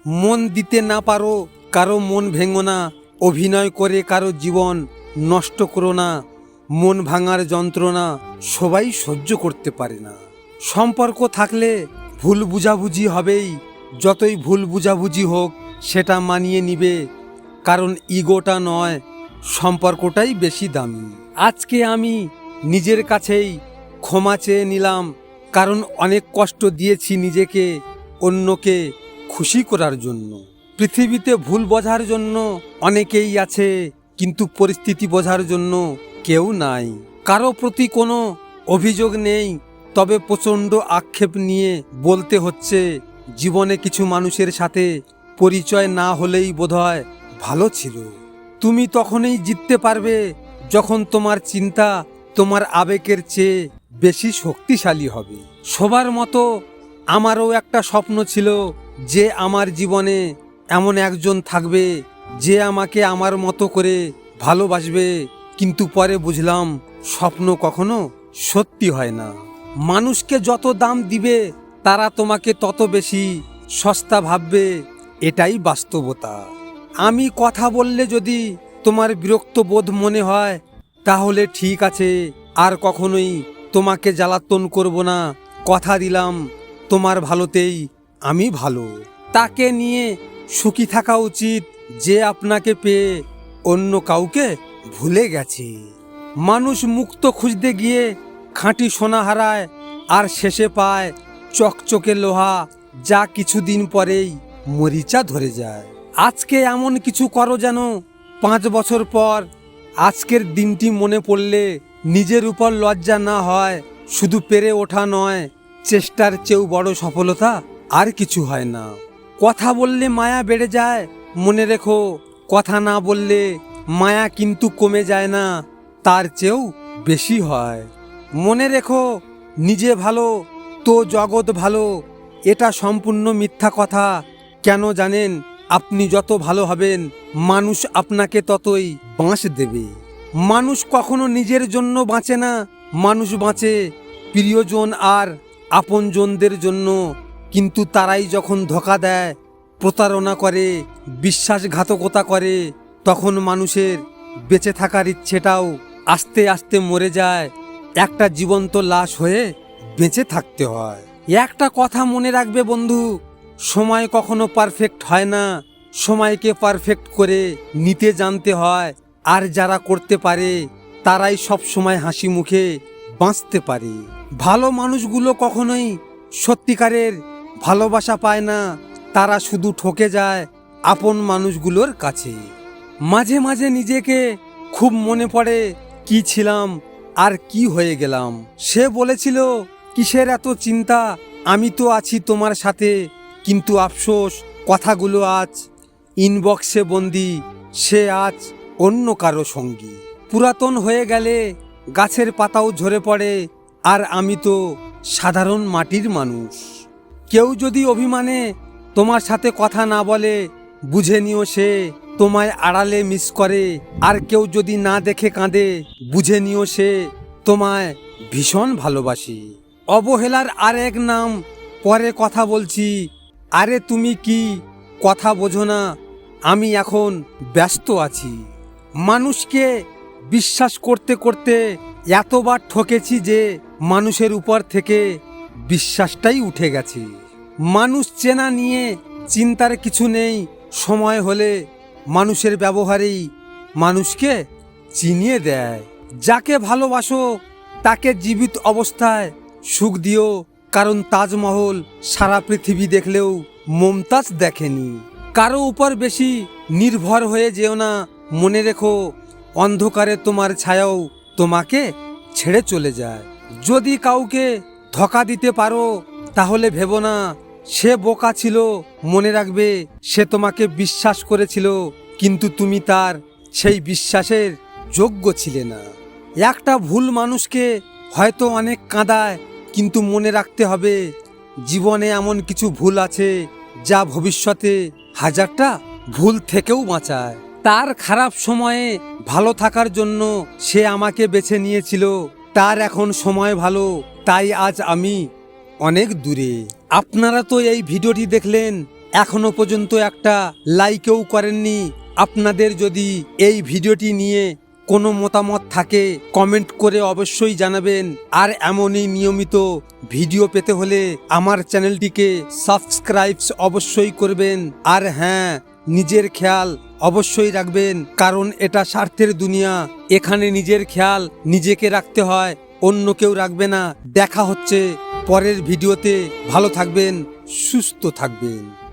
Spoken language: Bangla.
মন দিতে না পারো কারো মন ভেঙো না, অভিনয় করে কারো জীবন নষ্ট করো না। মন ভাঙার যন্ত্রণা সবাই সহ্য করতে পারে না। সম্পর্ক থাকলে ভুল বুঝাবুঝি হবেই, যতই ভুল বুঝাবুঝি হোক সেটা মানিয়ে নিবে, কারণ ইগোটা নয়, সম্পর্কটাই বেশি দামি। আজকে আমি নিজের কাছেই ক্ষমা চেয়ে নিলাম, কারণ অনেক কষ্ট দিয়েছি নিজেকে অন্যকে খুশি করার জন্য। পৃথিবীতে ভুল বোঝার জন্য অনেকেই আছে, কিন্তু পরিস্থিতি বোঝার জন্য কেউ নাই। কারো প্রতি কোনো অভিযোগ নেই, তবে প্রচণ্ড আক্ষেপ নিয়ে বলতে হচ্ছে, জীবনে কিছু মানুষের সাথে পরিচয় না হলেই বোধহয় ভালো ছিল। তুমি তখনই জিততে পারবে যখন তোমার চিন্তা তোমার আবেগের চেয়ে বেশি শক্তিশালী হবে। সবার মতো আমারও একটা স্বপ্ন ছিল যে আমার জীবনে এমন একজন থাকবে যে আমাকে আমার মতো করে ভালোবাসবে, কিন্তু পরে বুঝলাম স্বপ্ন কখনো সত্যি হয় না। মানুষকে যত দাম দিবে তারা তোমাকে তত বেশি সস্তা ভাববে, এটাই বাস্তবতা। আমি কথা বললে যদি তোমার বিরক্ত বোধ মনে হয় তাহলে ঠিক আছে, আর কখনোই তোমাকে জ্বালাতন করব না। কথা দিলাম তোমার ভালোতেই আমি ভালো। তাকে নিয়ে সুখী থাকা উচিত যে আপনাকে পেয়ে অন্য কাউকে ভুলে গেছে। মানুষ মুক্ত খুঁজতে গিয়ে খাঁটি সোনা হারায়, আর শেষে পায় চকচকে লোহা, যা কিছুদিন পরেই মরিচা ধরে যায়। আজকে এমন কিছু করো যেন 5 বছর পর আজকের দিনটি মনে পড়লে নিজের উপর লজ্জা না হয়। শুধু পেরে ওঠা নয়, চেষ্টার চেয়েও বড় সফলতা আর কিছু হয় না। কথা বললে মায়া বেড়ে যায়, মনে রেখো, কথা না বললে মায়া কিন্তু কমে যায় না, তার চেয়েও বেশি হয়। মনে রেখো, নিজে ভালো তো জগৎ ভালো, এটা সম্পূর্ণ মিথ্যা কথা। কেন জানেন? আপনি যত ভালো হবেন মানুষ আপনাকে ততই বাঁশ দেবে। মানুষ কখনো নিজের জন্য বাঁচে না, মানুষ বাঁচে প্রিয়জন আর আপনজনদের জন্য। কিন্তু তারাই যখন ধোঁকা দেয়, প্রতারণা করে, বিশ্বাসঘাতকতা করে, তখন মানুষের বেঁচে থাকার ইচ্ছেটাও আস্তে আস্তে মরে যায়। একটা জীবন্ত লাশ হয়ে বেঁচে থাকতে হয়। একটা কথা মনে রাখবে বন্ধু, সময় কখনো পারফেক্ট হয় না, সময়কে পারফেক্ট করে নিতে জানতে হয়। আর যারা করতে পারে তারাই সব সময় হাসি মুখে বাঁচতে পারে। ভালো মানুষগুলো কখনোই সত্যিকারের ভালোবাসা পায় না, তারা শুধু ঠকে যায় আপন মানুষগুলোর কাছে। মাঝে মাঝে নিজেকে খুব মনে পড়ে, কি ছিলাম আর কি হয়ে গেলাম। সে বলেছিল, কিসের এত চিন্তা, আমি তো আছি তোমার সাথে। কিন্তু আফসোস, কথাগুলো আজ ইনবক্সে বন্দি, সে আজ অন্য কারো সঙ্গী। পুরাতন হয়ে গেলে গাছের পাতাও ঝরে পড়ে, আর আমি তো সাধারণ মাটির মানুষ। কেউ যদি অভিমানে তোমার সাথে কথা না বলে, বুঝে নিও সে তোমায় আড়ালে মিস করে। আর কেউ যদি না দেখে কাঁদে, বুঝে নিও সে তোমায় ভীষণ ভালোবাসি। অবহেলার আর এক নাম, পরে কথা বলছি। আরে তুমি কি কথা বোঝো না? আমি এখন ব্যস্ত আছি। মানুষকে বিশ্বাস করতে করতে এতবার ঠকেছি যে মানুষের উপর থেকে বিশ্বাসটাই উঠে গেছে। মানুষ চেনা নিয়ে চিন্তার কিছু নেই, সময় হলে মানুষের ব্যবহারেই মানুষকে চিনিয়ে দেয়। যাকে ভালোবাসো তাকে জীবিত অবস্থায় সুখ দিও, কারণ তাজমহল সারা পৃথিবী দেখলেও মমতাজ দেখেনি। কারো উপর বেশি নির্ভর হয়ে যেও না, মনে রেখো, অন্ধকারে তোমার ছায়াও তোমাকে ছেড়ে চলে যায়। যদি কাউকে ধোঁকা দিতে পারো তাহলে ভেবো না সে বোকা ছিল, মনে রাখবে সে তোমাকে বিশ্বাস করেছিল, কিন্তু তুমি তার সেই বিশ্বাসের যোগ্য ছিলে না। একটা ভুল মানুষকে হয়তো অনেক কাঁদায়, কিন্তু মনে রাখতে হবে জীবনে এমন কিছু ভুল আছে যা ভবিষ্যতে হাজারটা ভুল থেকেও বাঁচায়। তার খারাপ সময়ে ভালো থাকার জন্য সে আমাকে বেছে নিয়েছিল, তার এখন সময় ভালো, তাই আজ আমি অনেক দূরে। আপনারা তো এই ভিডিওটি দেখলেন, এখনো পর্যন্ত একটা লাইকও করেননি। আপনাদের যদি এই ভিডিওটি নিয়ে কোনো মতামত থাকে কমেন্ট করে অবশ্যই জানাবেন। আর এমনই নিয়মিত ভিডিও পেতে হলে আমার চ্যানেলটিকে সাবস্ক্রাইব অবশ্যই করবেন। আর হ্যাঁ, নিজের খেয়াল অবশ্যই রাখবেন, কারণ এটা স্বার্থের দুনিয়া। এখানে নিজের খেয়াল নিজেকে রাখতে হয়, অন্য কেউ রাখবে না। দেখা হচ্ছে পরের ভিডিওতে। ভালো থাকবেন, সুস্থ থাকবেন।